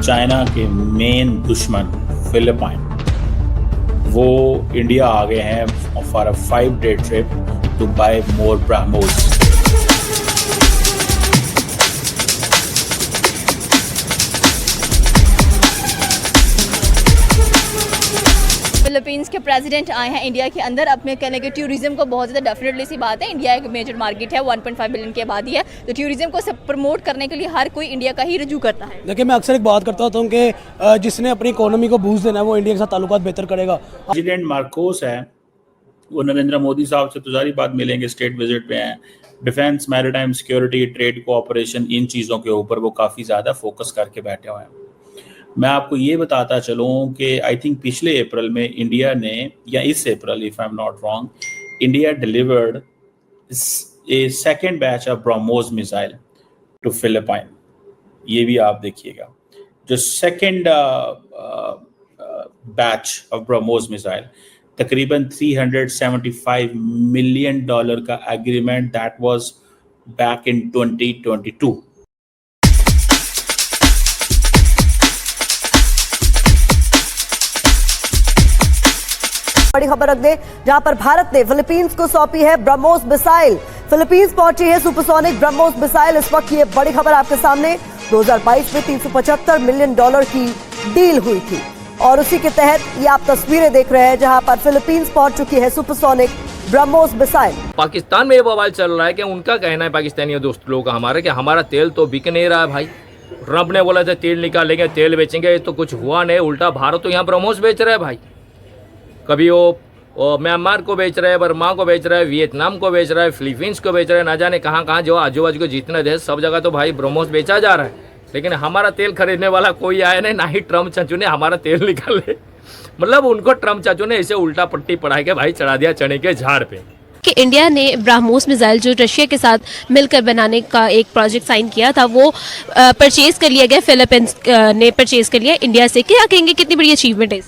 China के main दुश्मन Philippine, वो इंडिया आ गए हैं for a 5-day trip to buy more BrahMos. Philippines के प्रेसिडेंट आए हैं इंडिया के अंदर। अपने कहने के टूरिज्म को बहुत ज़्यादा डेफिनेटली सी बात है, इंडिया एक मेजर मार्केट है, 1.5 बिलियन की आबादी है, तो टूरिज्म को सब प्रमोट करने के लिए हर कोई इंडिया का ही रुजू करता है। देखिए, मैं अक्सर एक बात करता हूँ कि जिसने अपनी इकोनॉमी को बूस्ट देना है वो इंडिया के साथ ताल्लुकात बेहतर करेगा। प्रेसिडेंट मार्कोस है, वो नरेंद्र मोदी साहब से तो जारी बात मिलेंगे, स्टेट विजिट पे हैं। Defence, maritime security, trade cooperation, इन चीज़ों के ऊपर वो काफ़ी ज़्यादा फोकस करके बैठे हुए हैं। मैं आपको ये बताता चलूँ कि आई थिंक पिछले अप्रैल में इंडिया ने, या इस April if I am not wrong, India delivered a second batch of BrahMos missile to Philippine. ये भी आप देखिएगा, जो second batch of BrahMos missile, तकरीबन $375 मिलियन का agreement, that was back in 2022। बड़ी खबर रख दे, जहां पर भारत ने फिलीपींस को सौंपी है ब्रह्मोस मिसाइल। फिलीपींस पहुंची है सुपरसोनिक ब्रह्मोस मिसाइल। इस वक्त ये बड़ी खबर आपके सामने, 2022 में $375 मिलियन की डील हुई थी और उसी के तहत ये आप तस्वीरें देख रहे हैं जहां पर फिलीपींस पहुंच चुकी है सुपरसोनिक ब्रह्मोस मिसाइल। पाकिस्तान में ये बवाल चल रहा है कि उनका कहना है, पाकिस्तानी दोस्त लोगों का हमारा, कि हमारा तेल तो बिक नहीं रहा है भाई। ट्रंप ने बोला था तेल निकालेंगे, तेल बेचेंगे, तो कुछ हुआ नहीं, उल्टा भारत तो यहाँ ब्रह्मोस बेच रहा है भाई। कभी वो म्यांमार को बेच रहा है, बर्मा को बेच रहा है, वियतनाम को बेच रहा है, फिलीपींस को बेच रहा है, ना जाने कहाँ कहाँ जो आजू बाजू को जितने देश, सब जगह तो भाई ब्रह्मोस बेचा जा रहा है। लेकिन हमारा तेल खरीदने वाला कोई आया नहीं, ना ही ट्रम्प चाचू ने हमारा तेल निकाले। मतलब उनको ट्रम्प चाचू ने इसे उल्टा पट्टी पढ़ा के भाई चढ़ा दिया चने के झाड़ पे। कि इंडिया ने ब्रह्मोस मिसाइल जो रशिया के साथ मिलकर बनाने का एक प्रोजेक्ट साइन किया था, वो परचेज कर लिया गया, फिलीपींस ने परचेज कर लिया इंडिया से। क्या कहेंगे, कितनी बड़ी अचीवमेंट है?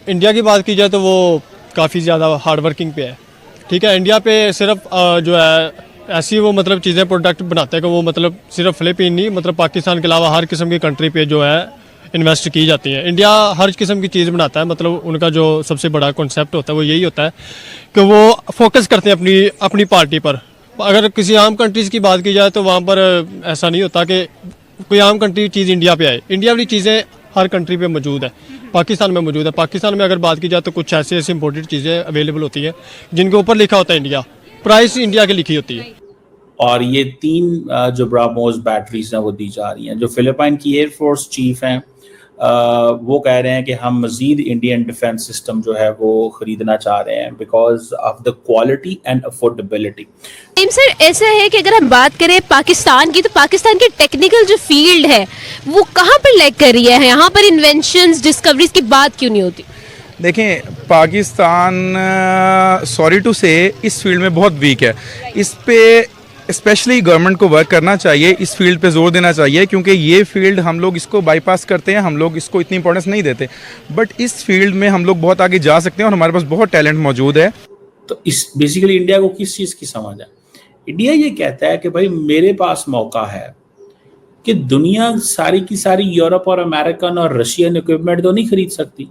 इंडिया की बात की जाए तो वो काफ़ी ज़्यादा हार्ड वर्किंग पे है। ठीक है, इंडिया पे सिर्फ जो है ऐसी वो मतलब चीज़ें प्रोडक्ट बनाते हैं कि वो मतलब सिर्फ फिलीपीन नहीं, मतलब पाकिस्तान के अलावा हर किस्म की कंट्री पे जो है इन्वेस्ट की जाती है। इंडिया हर किस्म की चीज़ बनाता है, मतलब उनका जो सबसे बड़ा कॉन्सेप्ट होता है वो यही होता है कि वो फोकस करते हैं अपनी पार्टी पर। अगर किसी आम कंट्रीज़ की बात की जाए तो वहाँ पर ऐसा नहीं होता कि कोई आम कंट्री चीज़ इंडिया पे आए। इंडिया वाली चीज़ें हर कंट्री पे मौजूद है, पाकिस्तान में मौजूद है। पाकिस्तान में अगर बात की जाए तो कुछ ऐसी इंपोर्टेड चीज़ें अवेलेबल होती हैं जिनके ऊपर लिखा होता है इंडिया, प्राइस इंडिया की लिखी होती है। और ये 3 जो ब्रह्मोस बैटरीज हैं वो दी जा रही हैं। जो फिलिपाइन की एयरफोर्स चीफ हैं, वो कह रहे हैं कि हम मजीद इंडियन डिफेंस सिस्टम जो है वो खरीदना चाह रहे हैं because of the quality and affordability. Sir, ऐसा है कि अगर हम बात करें पाकिस्तान की, तो पाकिस्तान की टेक्निकल जो फील्ड है वो कहाँ पर लैग कर रही है? यहाँ पर इन्वेंशंस, डिस्कवरीज की बात क्यों नहीं होती? देखें, पाकिस्तान सॉरी टू से इस फील्ड में बहुत वीक है। इस पे स्पेशली गवर्नमेंट को वर्क करना चाहिए, इस फील्ड पे जोर देना चाहिए, क्योंकि ये फील्ड हम लोग इसको बाईपास करते हैं, हम लोग इसको इतनी इंपॉर्टेंस नहीं देते, बट इस फील्ड में हम लोग बहुत आगे जा सकते हैं और हमारे पास बहुत टैलेंट मौजूद है। तो इस बेसिकली इंडिया को किस चीज़ की समझ है? इंडिया ये कहता है कि भाई मेरे पास मौका है कि दुनिया सारी की सारी यूरोप और अमेरिकन और रशियन इक्विपमेंट तो नहीं खरीद सकती,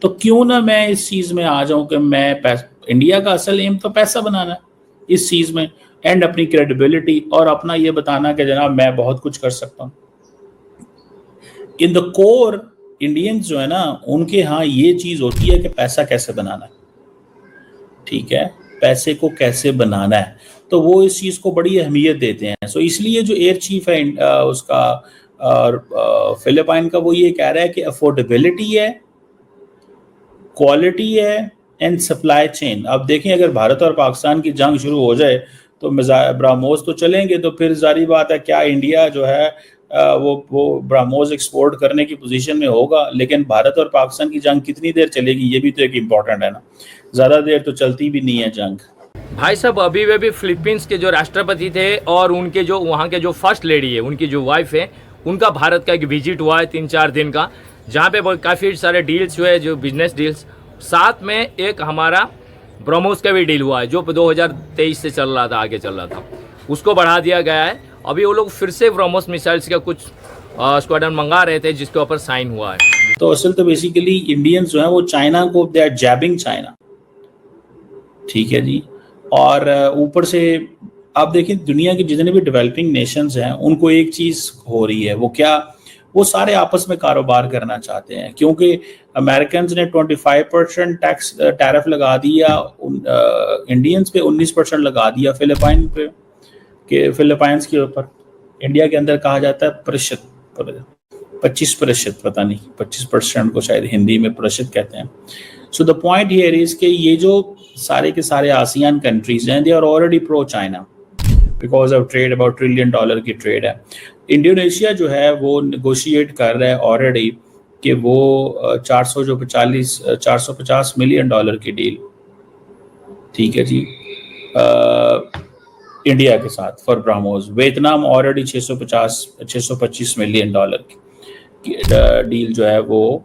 तो क्यों ना मैं इस चीज़ में आ जाऊं कि मैं इंडिया का असल एम तो पैसा बनाना है इस चीज़ में, एंड अपनी क्रेडिबिलिटी और अपना ये बताना कि जनाब मैं बहुत कुछ कर सकता हूँ। इन द कोर इंडियंस जो है ना, उनके यहाँ ये चीज़ होती है कि पैसा कैसे बनाना है, ठीक है, पैसे को कैसे बनाना है, तो वो इस चीज़ को बड़ी अहमियत देते हैं। सो इसलिए जो एयर चीफ है उसका फिलिपाइन का, वो ये कह रहा है कि अफोर्डेबिलिटी है, क्वालिटी है एंड सप्लाई चेन। अब देखें, अगर भारत और पाकिस्तान की जंग शुरू हो जाए तो ब्रह्मोस तो चलेंगे, तो फिर जारी बात है क्या इंडिया जो है वो ब्रह्मोस एक्सपोर्ट करने की पोजीशन में होगा। लेकिन भारत और पाकिस्तान की जंग कितनी देर चलेगी, ये भी तो एक इम्पॉर्टेंट है ना। ज़्यादा देर तो चलती भी नहीं है जंग। भाई साहब, अभी वे भी फिलीपींस के जो राष्ट्रपति थे और उनके जो वहाँ के जो फर्स्ट लेडी है, उनकी जो वाइफ है, उनका भारत का एक विजिट हुआ है 3-4 दिन का, जहाँ पे काफ़ी सारे डील्स हुए, जो बिजनेस डील्स। साथ में एक हमारा ब्रह्मोस का भी डील हुआ है जो 2023 से चल रहा था, आगे चल रहा था, उसको बढ़ा दिया गया है। अभी वो लोग फिर से ब्रह्मोस मिसाइल्स का कुछ स्क्वाड्रन मंगा रहे थे, जिसके ऊपर साइन हुआ है। तो असल तो बेसिकली इंडियंस जो है वो चाइना को दे आर जैबिंग चाइना, ठीक है जी। और ऊपर से आप देखिए दुनिया के जितने भी डेवलपिंग नेशंस हैं उनको एक चीज हो रही है, वो क्या, वो सारे आपस में कारोबार करना चाहते हैं, क्योंकि अमेरिकन ने 25% टैक्स टैरिफ लगा दिया, इंडियंस पे 19% लगा दिया फिलिपाइन पे, के फिलिपाइंस के ऊपर। इंडिया के अंदर कहा जाता है प्रतिशत, 25%, पता नहीं 25% को शायद हिंदी में प्रतिशत कहते हैं। So the point here is कि ये जो सारे के सारे आसियान कंट्रीज हैं, they are already pro China because of trade, about $1 trillion की ट्रेड है। इंडोनेशिया जो है वो नेगोशिएट कर रहा है ऑलरेडी कि वो 450 मिलियन डॉलर की डील, ठीक है जी, इंडिया के साथ for BrahMos. Vietnam already 625 million dollar की डील जो है वो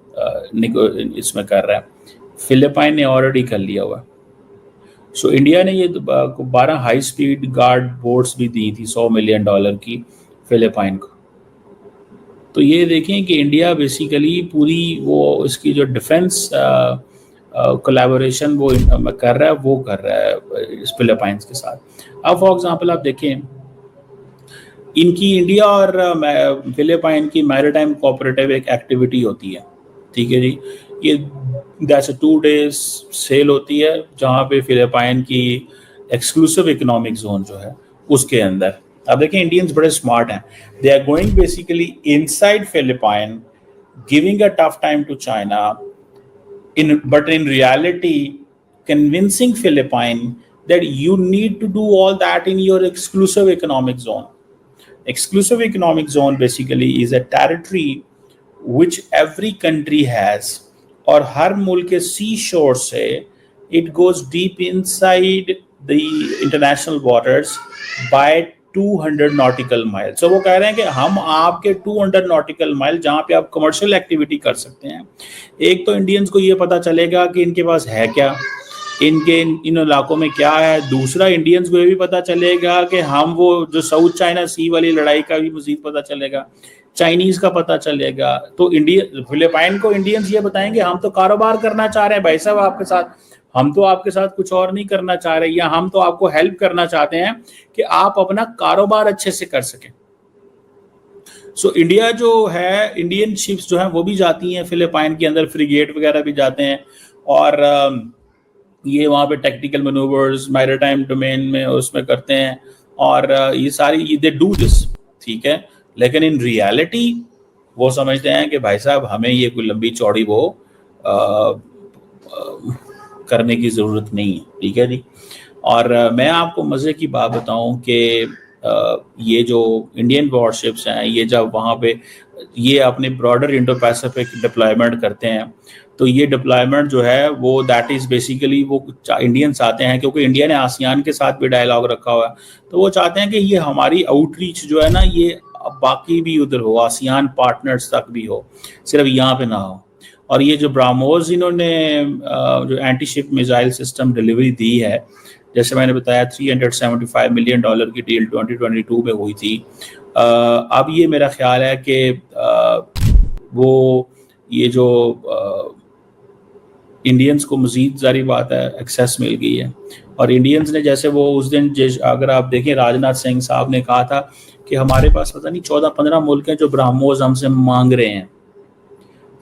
इसमें कर रहा है। फिलिपाइन ने ऑलरेडी कर लिया हुआ। सो इंडिया ने ये 12 हाई स्पीड गार्ड बोट्स भी दी थी $100 मिलियन की फिलिपाइन को। तो ये देखें कि इंडिया बेसिकली पूरी वो इसकी जो डिफेंस कोलैबोरेशन वो कर रहा है, वो कर रहा है इस फिलिपाइंस के साथ। अब फॉर एग्जांपल आप देखें इनकी इंडिया और फिलिपाइन की मैरीटाइम कोऑपरेटिव एक एक्टिविटी होती है, ठीक है जी। ये दैट्स 2 days सेल होती है जहाँ पे फिलिपाइन की एक्सक्लूसिव इकोनॉमिक जोन जो है उसके अंदर। अब देखें इंडियंस बड़े स्मार्ट हैं, they are going basically inside Philippine, giving a tough time to China, but in reality convincing Philippine that you need to do all that in your exclusive economic zone. Exclusive economic zone basically is a territory which every country has, और हर मुल्क के सी शोर से it goes deep inside the international waters by 200 nautical miles. So वो कह रहे हैं कि हम आपके 200 nautical mile जहाँ पे आप कमर्शियल एक्टिविटी कर सकते हैं, एक तो इंडियंस को ये पता चलेगा कि इनके पास है क्या, इनके इन इलाकों में क्या है। दूसरा इंडियंस को ये भी पता चलेगा कि हम वो जो साउथ चाइना सी वाली लड़ाई का भी मजीद पता चलेगा, चाइनीज का पता चलेगा। तो इंडिया फिलिपाइन को इंडियंस ये बताएंगे हम तो कारोबार करना चाह रहे हैं भाई साहब आपके साथ, हम तो आपके साथ कुछ और नहीं करना चाह रहे, या हम तो आपको हेल्प करना चाहते हैं कि आप अपना कारोबार अच्छे से कर सकें। सो इंडिया जो है, इंडियन शिप्स जो हैं वो भी जाती हैं फिलिपाइन के अंदर, फ्रिगेट वगैरह भी जाते हैं, और ये वहाँ पे टेक्निकल मैनूवर्स मैरीटाइम डोमेन में उसमें करते हैं, और ये सारी दे डू दिस, ठीक है। लेकिन इन रियलिटी वो समझते हैं कि भाई साहब हमें ये कोई लंबी चौड़ी वो करने की ज़रूरत नहीं है, ठीक है जी। और मैं आपको मज़े की बात बताऊं कि ये जो इंडियन वॉरशिप्स हैं, ये जब वहाँ पे ये अपने ब्रॉडर इंडो पैसिफिक डिप्लॉयमेंट करते हैं, तो ये डिप्लॉयमेंट जो है वो दैट इज़ बेसिकली वो इंडियंस आते हैं, क्योंकि इंडिया ने आसियान के साथ भी डायलॉग रखा हुआ है, तो वो चाहते हैं कि ये हमारी आउटरीच जो है ना ये बाकी भी उधर हो, आसियान पार्टनर्स तक भी हो, सिर्फ यहाँ पे ना हो। और ये जो ब्राह्मोस इन्होंने जो anti ship missile system delivery दी है, जैसे मैंने बताया $375 मिलियन की डील 2022 में हुई थी। अब ये मेरा ख्याल है कि वो ये जो इंडियंस को मज़ीद जारी बात है एक्सेस मिल गई है, और इंडियंस ने जैसे वो उस दिन अगर आप देखें राजनाथ सिंह साहब ने कहा था कि हमारे पास पता नहीं 14-15 मुल्क हैं जो ब्राह्मोस हमसे मांग रहे हैं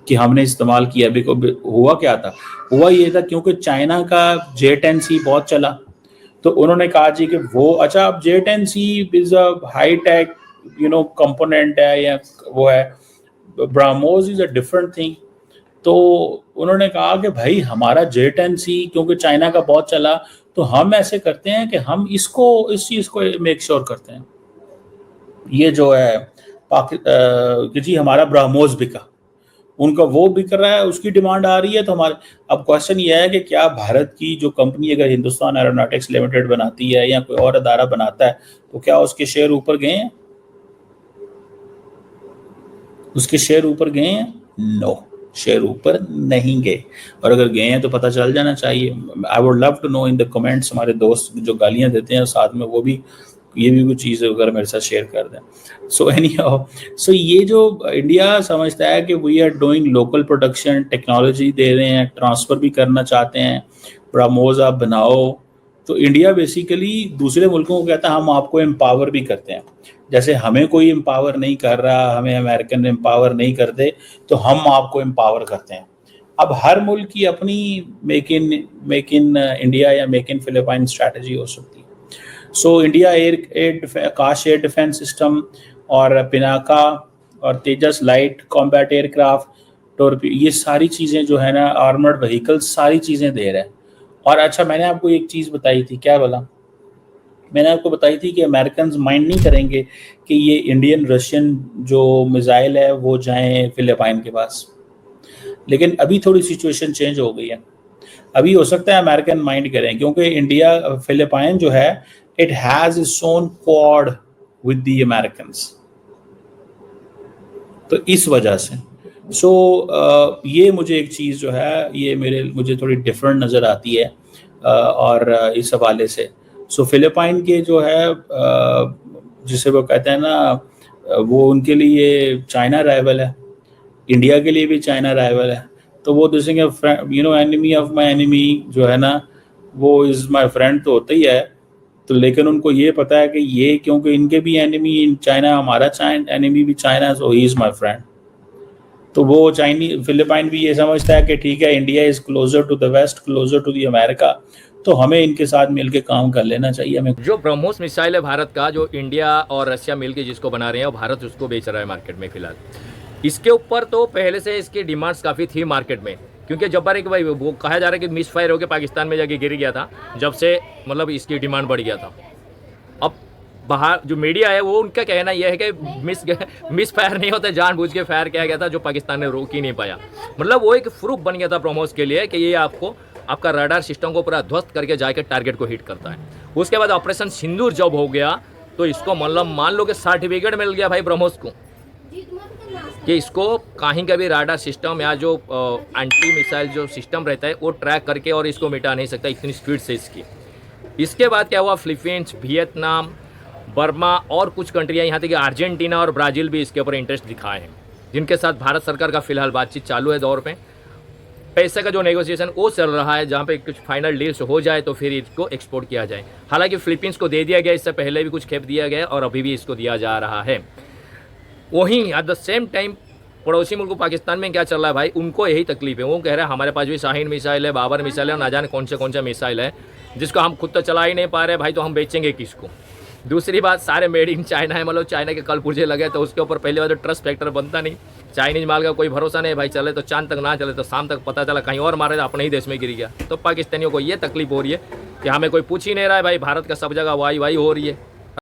कि हमने इस्तेमाल किया। अभी को हुआ क्या था, हुआ ये था क्योंकि चाइना का J-10C बहुत चला, तो उन्होंने कहा जी कि वो अच्छा अब J-10C is a high tech component है या वो है, BrahMos is a different thing. तो उन्होंने कहा कि भाई हमारा J-10C क्योंकि चाइना का बहुत चला, तो हम ऐसे करते हैं कि हम इस चीज़ को मेक श्योर करते हैं, ये जो है कि जी हमारा ब्राह्मोस बिका, उनका वो बिक रहा है, उसकी डिमांड आ रही है। तो हमारे अब क्वेश्चन ये है कि क्या भारत की जो कंपनी अगर हिंदुस्तान एरोनॉटिक्स लिमिटेड बनाती है या कोई और अदारा बनाता है, तो क्या उसके शेयर ऊपर गए हैं? उसके शेयर ऊपर गए हैं? नो, शेयर ऊपर नहीं गए, और अगर गए हैं तो पता चल जाना चाहिए। I would love to know in the comments, हमारे दोस्त जो गालियां देते हैं साथ में वो भी ये भी कुछ चीज़ अगर मेरे साथ शेयर कर दें। सो एनी सो ये जो इंडिया समझता है कि we are doing local production, technology दे रहे हैं, ट्रांसफ़र भी करना चाहते हैं, ब्रह्मोस आप बनाओ, तो इंडिया बेसिकली दूसरे मुल्कों को कहता है हम आपको एम्पावर भी करते हैं। जैसे हमें कोई एम्पावर नहीं कर रहा, हमें अमेरिकन एम्पावर नहीं करते, तो हम आपको एम्पावर करते हैं। अब हर मुल्क की अपनी मेक इन इंडिया या मेक इन फिलिपाइन स्ट्रैटेजी हो सकती है। सो इंडिया आकाश एयर डिफेंस सिस्टम और पिनाका और तेजस लाइट कॉम्बैट एयरक्राफ्ट, ये सारी चीज़ें जो है ना, आर्मर्ड व्हीकल्स, सारी चीज़ें दे रहे हैं। और अच्छा, मैंने आपको एक चीज़ बताई थी, क्या बोला मैंने आपको बताई थी कि अमेरिकन माइंड नहीं करेंगे कि ये इंडियन रशियन जो मिसाइल है वो जाएं फिलिपाइन के पास। लेकिन अभी थोड़ी सिचुएशन चेंज हो गई है। अभी हो सकता है अमेरिकन माइंड करें, क्योंकि इंडिया फिलिपाइन जो है it has its own quad with the Americans, तो इस वजह से ये मुझे एक चीज़ जो है ये मुझे थोड़ी डिफरेंट नज़र आती है और इस हवाले से। फिलिपाइन के जो है जिसे वो कहते हैं ना, वो उनके लिए चाइना राइवल है, इंडिया के लिए भी चाइना राइवल है। तो वो देखेंगे एनिमी ऑफ माई एनिमी जो है ना, वो इज़ माई फ्रेंड तो होता ही है। तो लेकिन उनको ये पता है कि ये क्योंकि इनके भी एनिमी इन चाइना, हमारा एनिमी भी China, so he is my friend. तो वो फिलिपाइन भी ये समझता है कि ठीक है, India is closer to the west, closer to the America, तो हमें इनके साथ मिलके काम कर लेना चाहिए। हमें जो ब्रह्मोस मिसाइल है भारत का, जो इंडिया और रशिया मिलके जिसको बना रहे हैं, भारत उसको बेच रहा है मार्केट में फिलहाल। इसके ऊपर तो पहले से इसकी डिमांड्स काफ़ी थी मार्केट में, क्योंकि जब बार एक भाई वो कहा जा रहा है कि मिस फायर होकर पाकिस्तान में जाके गिर गया था, जब से मतलब इसकी डिमांड बढ़ गया था। अब बाहर जो मीडिया है वो उनका कहना यह है कि मिस फायर नहीं होता, जानबूझ के फायर किया गया था, जो पाकिस्तान ने रोक ही नहीं पाया। मतलब वो एक प्रूफ बन गया था ब्रह्मोस के लिए कि ये आपका रडार सिस्टम को पूरा ध्वस्त करके जाके टारगेट को हिट करता है। उसके बाद ऑपरेशन सिंदूर जब हो गया तो इसको मतलब मान लो कि सर्टिफिकेट मिल गया भाई ब्रह्मोस को कि इसको कहीं का भी राडार सिस्टम या जो एंटी मिसाइल जो सिस्टम रहता है वो ट्रैक करके और इसको मिटा नहीं सकता, इतनी स्पीड से इसकी। इसके बाद क्या हुआ, फिलीपींस, वियतनाम, बर्मा और कुछ कंट्रियाँ, यहाँ तक कि अर्जेंटीना और ब्राज़ील भी इसके ऊपर इंटरेस्ट दिखाए हैं, जिनके साथ भारत सरकार का फिलहाल बातचीत चालू है दौर पे। पैसे का जो नेगोशिएशन वो चल रहा है, जहाँ पे कुछ फाइनल डील्स हो जाए तो फिर इसको एक्सपोर्ट किया जाए। हालांकि फिलीपींस को दे दिया गया, इससे पहले भी कुछ खेप दिया गया और अभी भी इसको दिया जा रहा है। वहीं एट द सेम टाइम पड़ोसी मुल्क पाकिस्तान में क्या चल रहा है भाई, उनको यही तकलीफ है। वो कह रहे हैं हमारे पास भी शाहीन मिसाइल है, बाबर मिसाइल है, और ना जाने कौन सा मिसाइल है जिसको हम खुद तो चला ही नहीं पा रहे भाई, तो हम बेचेंगे किसको। दूसरी बात, सारे मेड इन चाइना है, मतलब चाइना के कल पुर्जे लगे तो उसके ऊपर पहले बार तो ट्रस्ट फैक्टर बनता नहीं। चाइनीज माल का कोई भरोसा नहीं भाई, चले तो चांद तक, ना चले तो शाम तक पता चला कहीं और मारे तो अपने ही देश में गिर गया। तो पाकिस्तानियों को ये तकलीफ हो रही है कि हमें कोई पूछ ही नहीं रहा है भाई, भारत का सब जगह वाई हो रही है।